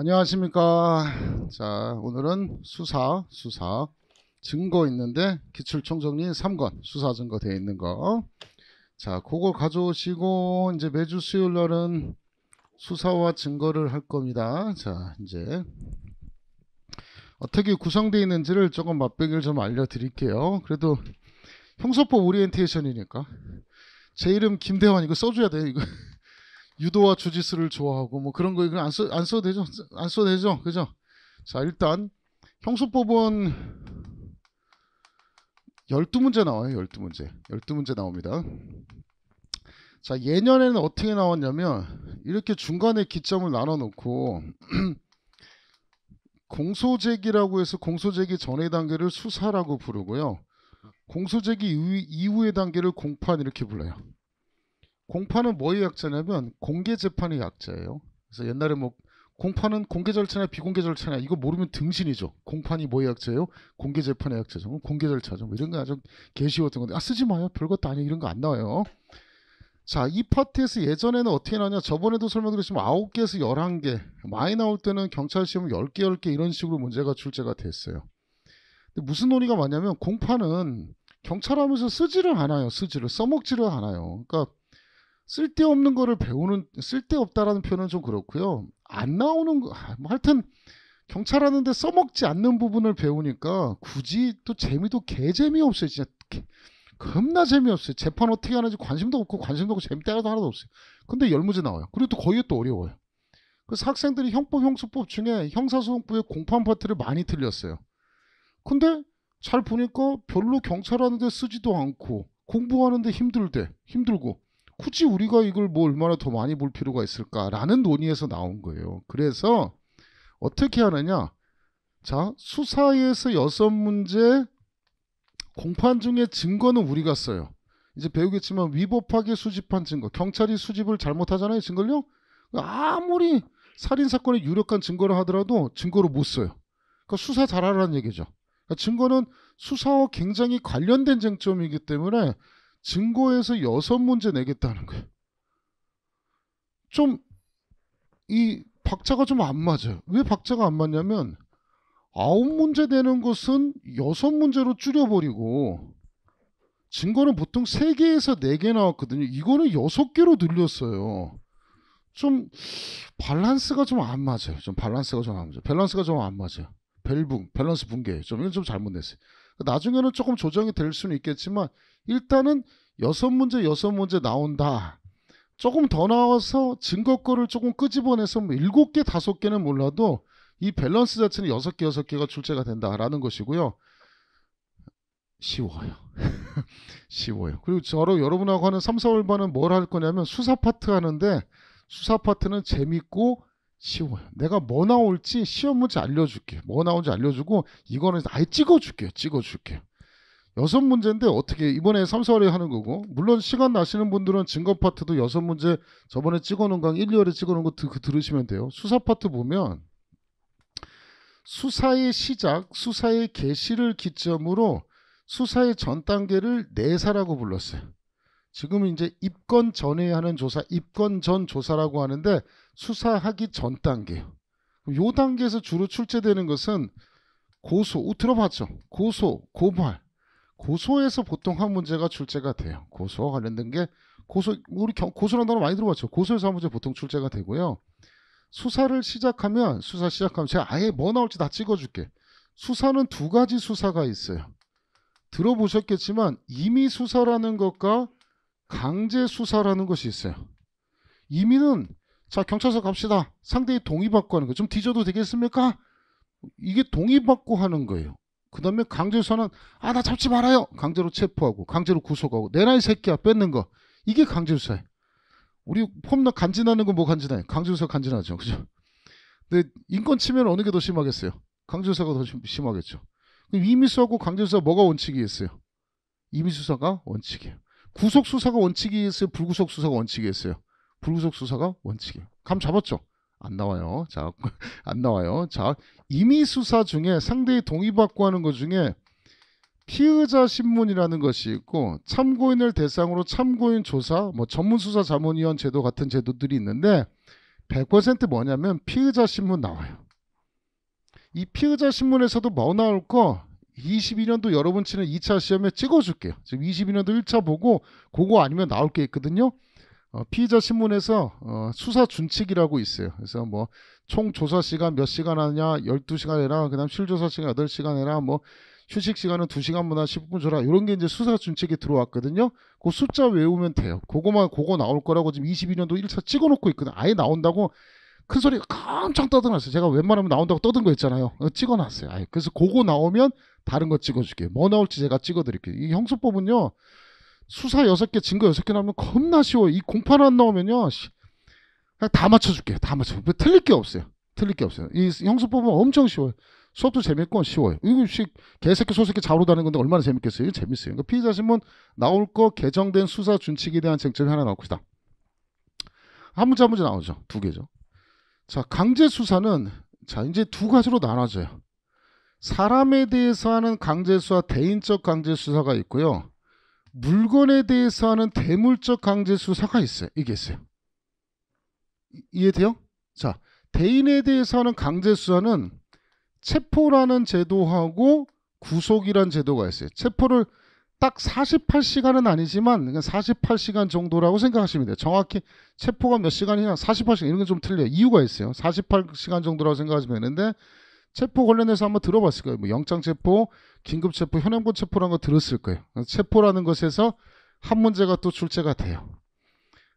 안녕하십니까. 자, 오늘은 수사 증거 있는데 기출총정리 3권 수사 증거 되어 있는 거. 자, 그거 가져오시고 이제 매주 수요일 날은 수사와 증거를 할 겁니다. 자, 이제 어떻게 구성되어 있는지를 조금 맛보기를 좀 알려드릴게요. 그래도 형사법 오리엔테이션이니까 제 이름 김대환 이거 써줘야 돼. 이거 유도와 주짓수를 좋아하고 뭐 그런 거 이거 안 써도 되죠? 안 써도 되죠? 그죠? 자, 일단 형소법은 12문제 나와요. 12문제. 12문제 나옵니다. 자, 예년에는 어떻게 나왔냐면 이렇게 중간에 기점을 나눠 놓고 공소제기라고 해서 공소제기 전의 단계를 수사라고 부르고요. 공소제기 이후의 단계를 공판 이렇게 불러요. 공판은 뭐의 약자냐면 공개재판의 약자예요. 그래서 옛날에 뭐 공판은 공개 절차냐 비공개 절차냐 이거 모르면 등신이죠. 공판이 뭐의 약자예요? 공개재판의 약자죠. 공개 절차죠. 뭐 이런 거 아주 개쉬웠던 건데 쓰지 마요. 별것도 아니에요. 이런 거 안 나와요. 자, 이 파트에서 예전에는 어떻게 나왔냐. 저번에도 설명드렸지만 9개에서 11개 많이 나올 때는 경찰 시험 10개 10개 이런 식으로 문제가 출제가 됐어요. 근데 무슨 논의가 많냐면 공판은 경찰하면서 쓰지를 않아요. 써먹지를 않아요. 그러니까 쓸데없는 거를 배우는 쓸데없다라는 표현은 좀 그렇고요. 안 나오는 거 뭐 하여튼 경찰하는데 써먹지 않는 부분을 배우니까 굳이 또 재미도 개재미없어요. 진짜 겁나 재미없어요. 재판 어떻게 하는지 관심도 없고 재미따라도 하나도 없어요. 근데 10문제 나와요. 그리고 또 거의 또 어려워요. 그래서 학생들이 형법 형수법 중에 형사소송법의 공판 파트를 많이 틀렸어요. 근데 잘 보니까 별로 경찰하는데 쓰지도 않고 공부하는데 힘들고 굳이 우리가 이걸 뭐 얼마나 더 많이 볼 필요가 있을까라는 논의에서 나온 거예요. 그래서 어떻게 하느냐. 자, 수사에서 6문제 공판 중에 증거는 우리가 써요. 이제 배우겠지만 위법하게 수집한 증거. 경찰이 수집을 잘못하잖아요. 증거를요. 아무리 살인사건에 유력한 증거를 하더라도 증거로 못 써요. 그러니까 수사 잘하라는 얘기죠. 그러니까 증거는 수사와 굉장히 관련된 쟁점이기 때문에 증거에서 6문제 내겠다는 거예요. 좀 이 박자가 좀 안 맞아요. 왜 박자가 안 맞냐면 9문제 내는 것은 6문제로 줄여버리고 증거는 보통 3개에서 4개 나왔거든요. 이거는 6개로 늘렸어요. 좀 밸런스가 좀 안 맞아요. 밸런스가 좀 안 맞아요. 밸런스 붕괴. 이건 좀 잘못 냈어요. 나중에는 조금 조정이 될 수는 있겠지만 일단은 6문제 나온다. 조금 더 나와서 증거거를 조금 끄집어내서 7개, 5개는 몰라도 이 밸런스 자체는 6개가 출제가 된다라는 것이고요. 쉬워요. 쉬워요. 그리고 저로 여러분하고 하는 3, 4월 반은 뭘 할 거냐면 수사 파트 하는데 수사 파트는 재밌고 쉬워요. 내가 뭐 나올지 시험 문제 알려줄게. 뭐 나올지 알려주고 이거는 아예 찍어줄게요. 6문제인데 어떻게 이번에 3, 4월에 하는 거고 물론 시간 나시는 분들은 증거 파트도 6문제 저번에 찍어놓은 강 1, 2월에 찍어놓은 거 들으시면 돼요. 수사 파트 보면 수사의 시작, 수사의 개시를 기점으로 수사의 전 단계를 내사라고 불렀어요. 지금은 이제 입건 전에 하는 조사, 입건 전 조사라고 하는데 수사하기 전 단계예요. 이 단계에서 주로 출제되는 것은 고소, 들어봤죠? 고소, 고발. 고소에서 보통 한 문제가 출제가 돼요. 고소와 관련된 게 우리 고소라는 단어 많이 들어봤죠. 고소에서 한 문제 보통 출제가 되고요. 수사 시작하면 제가 아예 뭐 나올지 다 찍어줄게. 수사는 2가지 수사가 있어요. 들어보셨겠지만 임의 수사라는 것과 강제 수사라는 것이 있어요. 임의는 자 경찰서 갑시다. 상대의 동의받고 하는 거. 좀 뒤져도 되겠습니까? 이게 동의받고 하는 거예요. 그 다음에 강제 수사는 나 잡지 말아요. 강제로 체포하고 강제로 구속하고 내놔 이 새끼야 뺏는 거. 이게 강제 수사예요. 우리 폼나 간지나는 건 뭐 간지나요? 강제 수사 간지나죠. 그죠? 근데 인권 침해는 어느 게 더 심하겠어요? 강제 수사가 더 심하겠죠. 임의수사하고 강제 수사 뭐가 원칙이 있어요? 임의 수사가 원칙이에요. 구속 수사가 원칙이 있어요? 불구속 수사가 원칙이 있어요? 불구속 수사가 원칙이에요. 감 잡았죠? 안 나와요. 자, 안 나와요. 자, 임의 수사 중에 상대의 동의받고 하는 것 중에 피의자 신문이라는 것이 있고 참고인을 대상으로 참고인 조사, 뭐 전문수사 자문위원 제도 같은 제도들이 있는데 100% 뭐냐면 피의자 신문 나와요. 이 피의자 신문에서도 뭐 나올 거 22년도 여러분 치는 2차 시험에 찍어줄게요. 지금 22년도 1차 보고 그거 아니면 나올 게 있거든요. 피의자 신문에서 수사 준칙이라고 있어요. 그래서 뭐 총 조사 시간 몇 시간 하냐 12시간 해라. 그 다음 실조사 시간 8시간 해라. 뭐 휴식 시간은 2시간보다 10분 줘라. 이런 게 이제 수사 준칙에 들어왔거든요. 그 숫자 외우면 돼요. 그거 나올 거라고 지금 22년도 1차 찍어놓고 있거든. 아예 나온다고 큰 소리가 깜짝 떠들었어요. 제가 웬만하면 나온다고 떠든 거 있잖아요. 찍어놨어요. 아예. 그래서 그거 나오면 다른 거 찍어줄게요. 뭐 나올지 제가 찍어드릴게요. 이 형수법은요. 수사 6개, 증거 6개 나오면 겁나 쉬워요. 이 공판 안 나오면요. 그냥 다 맞춰줄게요. 다 맞춰. 틀릴 게 없어요. 틀릴 게 없어요. 이 형수법은 엄청 쉬워요. 수업도 재밌고 쉬워요. 이거 개새끼 소새끼 잡으러 다니는 건데 얼마나 재밌겠어요. 이거 재밌어요. 그러니까 피의자 신문 나올 거 개정된 수사 준칙에 대한 쟁점이 하나 나올 것이다. 한 문제 한 문제 나오죠. 2개죠. 자, 강제 수사는 자 이제 2가지로 나눠져요. 사람에 대해서 하는 강제 수사, 대인적 강제 수사가 있고요. 물건에 대해서 하는 대물적 강제 수사가 있어요. 이게 있어요. 이해돼요? 자, 대인에 대해서 하는 강제 수사는 체포라는 제도하고 구속이라는 제도가 있어요. 체포를 딱 48시간은 아니지만 48시간 정도라고 생각하시면 돼요. 정확히 체포가 몇 시간이냐 48시간 이런 건 좀 틀려요. 이유가 있어요. 48시간 정도라고 생각하시면 되는데 체포 관련해서 한번 들어봤을 거예요. 뭐 영장체포, 긴급체포, 현행범 체포라는 거 들었을 거예요. 체포라는 것에서 한 문제가 또 출제가 돼요.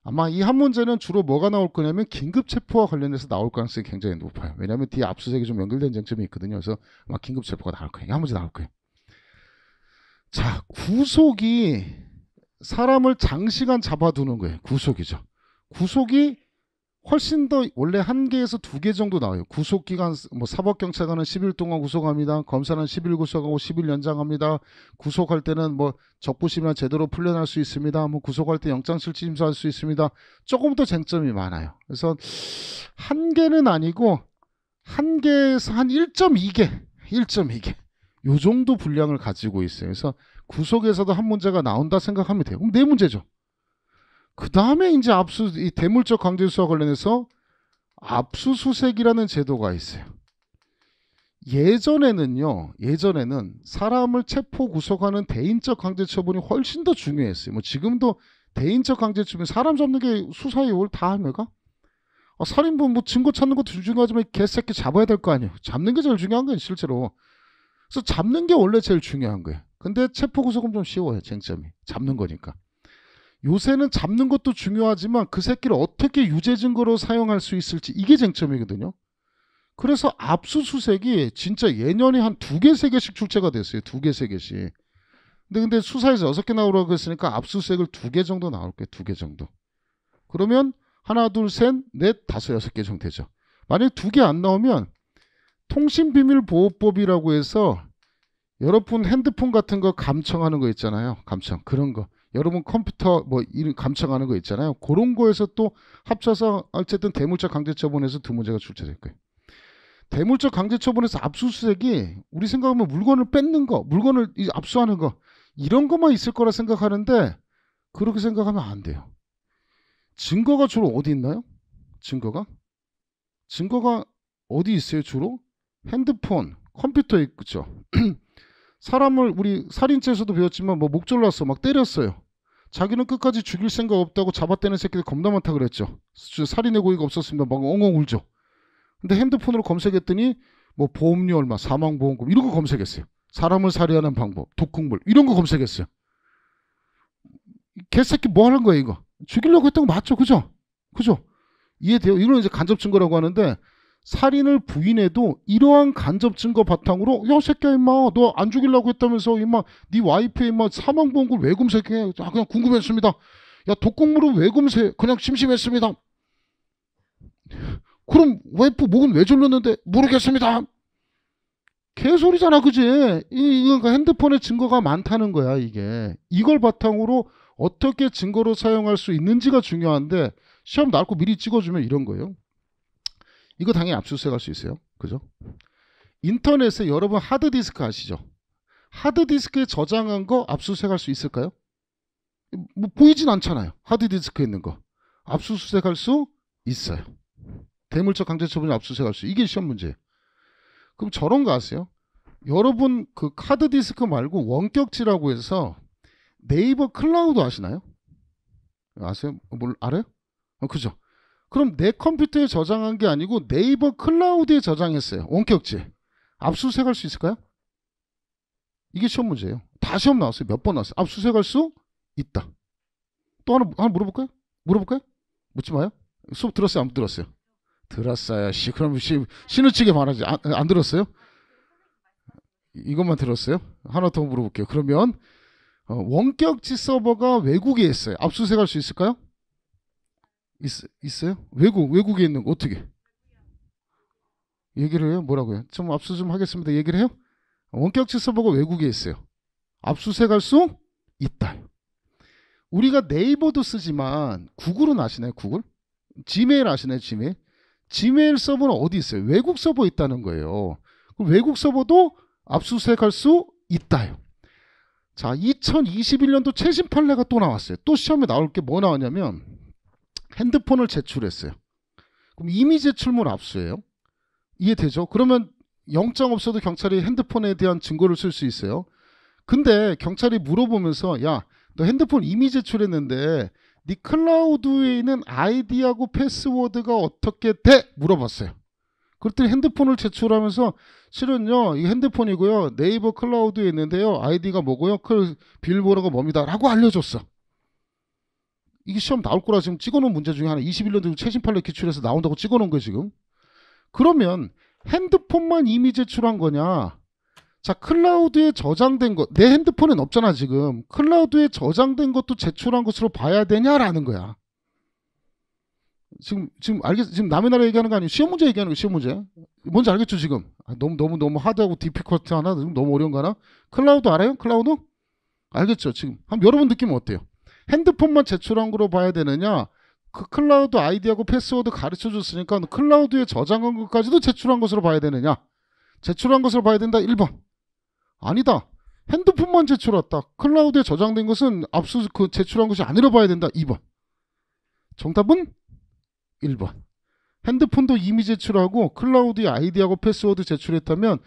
아마 이 한 문제는 주로 뭐가 나올 거냐면 긴급체포와 관련해서 나올 가능성이 굉장히 높아요. 왜냐하면 뒤에 압수수색이 좀 연결된 쟁점이 있거든요. 그래서 아마 긴급체포가 나올 거예요. 한 문제 나올 거예요. 자, 구속이 사람을 장시간 잡아두는 거예요. 구속이죠. 구속이 훨씬 더 원래 1개에서 2개 정도 나와요. 구속기간 뭐 사법경찰관은 10일 동안 구속합니다. 검사는 10일 구속하고 10일 연장합니다. 구속할 때는 뭐 적부심이나 제대로 풀려날 수 있습니다. 뭐 구속할 때 영장실질심사할 수 있습니다. 조금 더 쟁점이 많아요. 그래서 1개는 아니고 1개에서 한 1.2개 요 정도 분량을 가지고 있어요. 그래서 구속에서도 한 문제가 나온다 생각하면 돼요. 그럼 4문제죠. 그 다음에 이제 이 대물적 강제수사 관련해서 압수수색이라는 제도가 있어요. 예전에는 사람을 체포 구속하는 대인적 강제처분이 훨씬 더 중요했어요. 뭐 지금도 대인적 강제처분 사람 잡는 게 수사의 요울 다 합니까? 살인범 뭐 증거 찾는 것도 중요하지만 개새끼 잡아야 될 거 아니에요. 잡는 게 제일 중요한 거예요, 실제로. 그래서 잡는 게 원래 제일 중요한 거예요. 근데 체포 구속은 좀 쉬워요, 쟁점이. 잡는 거니까. 요새는 잡는 것도 중요하지만 그 새끼를 어떻게 유죄 증거로 사용할 수 있을지 이게 쟁점이거든요. 그래서 압수수색이 진짜 예년에 한 2개, 3개씩 출제가 됐어요. 2개, 3개씩. 근데 수사에서 6개 나오라고 했으니까 압수수색을 2개 정도 나올 거예요. 2개 정도. 그러면 하나, 둘, 셋, 넷, 5, 6개 정도 되죠. 만약에 2개 안 나오면 통신비밀보호법이라고 해서 여러분 핸드폰 같은 거 감청하는 거 있잖아요. 감청. 그런 거. 여러분 컴퓨터 뭐 이런 감청하는 거 있잖아요. 그런 거에서 또 합쳐서 어쨌든 대물적 강제처분에서 2문제가 출제될 거예요. 대물적 강제처분에서 압수수색이 우리 생각하면 물건을 뺏는 거, 물건을 압수하는 거 이런 것만 있을 거라 생각하는데 그렇게 생각하면 안 돼요. 증거가 주로 어디 있나요? 증거가 어디 있어요 주로? 핸드폰, 컴퓨터에 있죠. 사람을 우리 살인죄에서도 배웠지만 뭐 목 졸랐어 막 때렸어요. 자기는 끝까지 죽일 생각 없다고 잡아떼는 새끼들 겁나 많다 그랬죠. 살인의 고의가 없었습니다. 막 엉엉 울죠. 근데 핸드폰으로 검색했더니 뭐 보험료 얼마, 사망보험금 이런 거 검색했어요. 사람을 살해하는 방법, 독극물 이런 거 검색했어요. 개새끼 뭐 하는 거예요 이거? 죽이려고 했던 거 맞죠? 그죠? 이해돼요? 이건 이제 간접 증거라고 하는데 살인을 부인해도 이러한 간접 증거 바탕으로 야 새끼야 임마 너 안 죽이려고 했다면서 임마 네 와이프 임마 사망보험금 왜 검색해? 그냥 궁금했습니다. 야 독극물은 왜 검색해? 그냥 심심했습니다. 그럼 와이프 목은 왜 졸렸는데? 모르겠습니다. 개소리잖아 그지? 이거 핸드폰에 증거가 많다는 거야 이게. 이걸 바탕으로 어떻게 증거로 사용할 수 있는지가 중요한데 시험 나올 거 미리 찍어주면 이런 거예요. 이거 당연히 압수수색 할 수 있어요. 그죠? 인터넷에 여러분 하드디스크 아시죠? 하드디스크에 저장한 거 압수수색 할 수 있을까요? 뭐 보이진 않잖아요. 하드디스크에 있는 거. 압수수색 할 수 있어요. 대물적 강제처분이 압수수색할 수. 이게 시험 문제예요. 그럼 저런 거 아세요? 여러분 그 카드 디스크 말고 원격지라고 해서 네이버 클라우드 아시나요? 아세요? 뭘 알아요? 그죠? 그럼 내 컴퓨터에 저장한 게 아니고 네이버 클라우드에 저장했어요. 원격지. 압수수색할 수 있을까요? 이게 시험 문제예요. 다 시험 나왔어요. 몇 번 나왔어요. 압수수색할 수 있다. 또 하나 물어볼까요? 물어볼까요? 묻지 마요. 수업 들었어요? 안 들었어요? 들었어요. 그럼 신우치게 말하지. 안 들었어요? 이것만 들었어요? 하나 더 물어볼게요. 그러면 원격지 서버가 외국에 있어요. 압수수색할 수 있을까요? 있어요? 외국에 있는 거 어떻게? 얘기를 해요? 뭐라고요? 좀 압수 좀 하겠습니다. 얘기를 해요? 원격지 서버가 외국에 있어요. 압수수색할 수 있다. 우리가 네이버도 쓰지만 구글은 아시나요? 구글? 지메일 아시나요? 지메일? 지메일 서버는 어디 있어요? 외국 서버 있다는 거예요. 그럼 외국 서버도 압수수색할 수 있다요. 자, 2021년도 최신 판례가 또 나왔어요. 또 시험에 나올 게 뭐 나왔냐면 핸드폰을 제출했어요. 그럼 이미 제출물 압수예요. 이해되죠? 그러면 영장 없어도 경찰이 핸드폰에 대한 증거를 쓸 수 있어요. 근데 경찰이 물어보면서 야, 너 핸드폰 이미 제출했는데 네 클라우드에 있는 아이디하고 패스워드가 어떻게 돼? 물어봤어요. 그랬더니 핸드폰을 제출하면서 실은요 이 핸드폰이고요 네이버 클라우드에 있는데요 아이디가 뭐고요 비밀번호가 뭡니다 라고 알려줬어. 이게 시험 나올 거라 지금 찍어놓은 문제 중에 하나 21년도 최신 판례 기출해서 나온다고 찍어놓은 거예요 지금. 그러면 핸드폰만 이미 제출한 거냐? 자, 클라우드에 저장된 것, 내 핸드폰엔 없잖아 지금. 클라우드에 저장된 것도 제출한 것으로 봐야 되냐라는 거야. 지금 지금 남의 나라 얘기하는 거 아니에요? 시험 문제 얘기하는 거 시험 문제. 뭔지 알겠죠 지금? 너무 하드하고 디피컬트 하나? 너무 어려운 거 하나? 클라우드 알아요? 클라우드? 알겠죠 지금? 한번 여러분 느낌은 어때요? 핸드폰만 제출한 거로 봐야 되느냐? 그 클라우드 아이디하고 패스워드 가르쳐 줬으니까 클라우드에 저장한 것까지도 제출한 것으로 봐야 되느냐? 제출한 것으로 봐야 된다 1번. 아니다. 핸드폰만 제출했다. 클라우드에 저장된 것은 제출한 것이 아니라 봐야 된다 2번. 정답은 1번. 핸드폰도 이미 제출하고 클라우드에 아이디하고 패스워드 제출했다면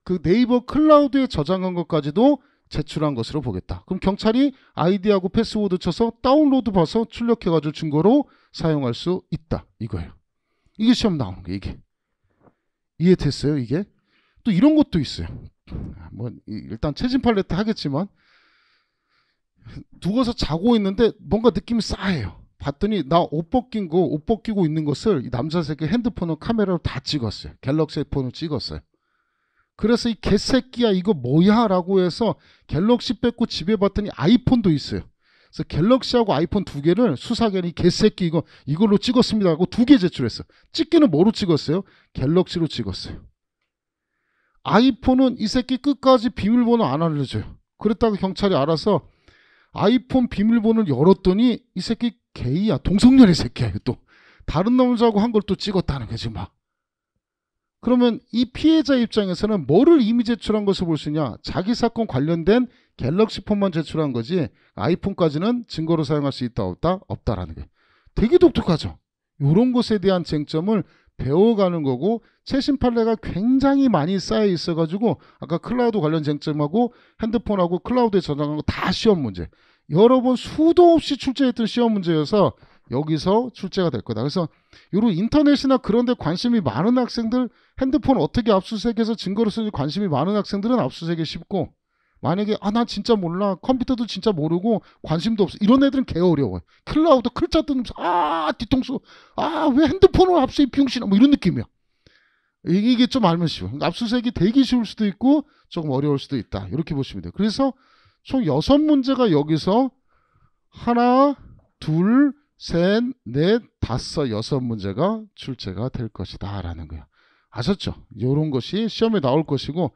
그 네이버 클라우드에 저장한 것까지도 제출한 것으로 보겠다. 그럼 경찰이 아이디하고 패스워드 쳐서 다운로드 봐서 출력해가지고 증거로 사용할 수 있다. 이거예요. 이게 시험 나오는 거예요. 이게. 이해됐어요? 이게? 또 이런 것도 있어요. 뭐 일단 최신 판례 때 하겠지만 누워서 자고 있는데 뭔가 느낌이 싸해요. 봤더니 나 옷 벗기고 있는 것을 이 남자 새끼 핸드폰으로 카메라로 다 찍었어요. 갤럭시 폰으로 찍었어요. 그래서 이 개새끼야 이거 뭐야 라고 해서 갤럭시 뺏고 집에 봤더니 아이폰도 있어요. 그래서 갤럭시하고 아이폰 두 개를 수사견이 개새끼 이걸로 찍었습니다 하고 두 개 제출했어요. 찍기는 뭐로 찍었어요? 갤럭시로 찍었어요. 아이폰은 이 새끼 끝까지 비밀번호 안 알려줘요. 그랬다가 경찰이 알아서 아이폰 비밀번호를 열었더니 이 새끼 게이야. 동성년의 새끼야. 또 다른 남자하고 한 걸 또 찍었다는 거지 막. 그러면 이 피해자 입장에서는 뭐를 이미 제출한 것을 볼 수 있냐? 자기 사건 관련된 갤럭시 폰만 제출한 거지 아이폰까지는 증거로 사용할 수 있다 없다? 없다라는 게 되게 독특하죠. 이런 것에 대한 쟁점을 배워가는 거고 최신 판례가 굉장히 많이 쌓여 있어가지고 아까 클라우드 관련 쟁점하고 핸드폰하고 클라우드에 저장한 거 다 시험 문제. 여러 번 수도 없이 출제했던 시험 문제여서 여기서 출제가 될 거다. 그래서 이런 인터넷이나 그런 데 관심이 많은 학생들 핸드폰 어떻게 압수수색해서 증거를 쓰는지 관심이 많은 학생들은 압수수색이 쉽고 만약에 난 진짜 몰라 컴퓨터도 진짜 모르고 관심도 없어 이런 애들은 개 어려워요. 클라우드 글자 뜨면서 뒤통수 왜 핸드폰을 압수해 비용신아 뭐 이런 느낌이야. 이게 좀 알면 쉬워. 그러니까 압수수색이 되게 쉬울 수도 있고 조금 어려울 수도 있다. 이렇게 보시면 돼요. 그래서 총 6문제가 여기서 하나, 둘, 셋, 넷, 다섯, 6문제가 출제가 될 것이다 라는 거예요. 아셨죠? 이런 것이 시험에 나올 것이고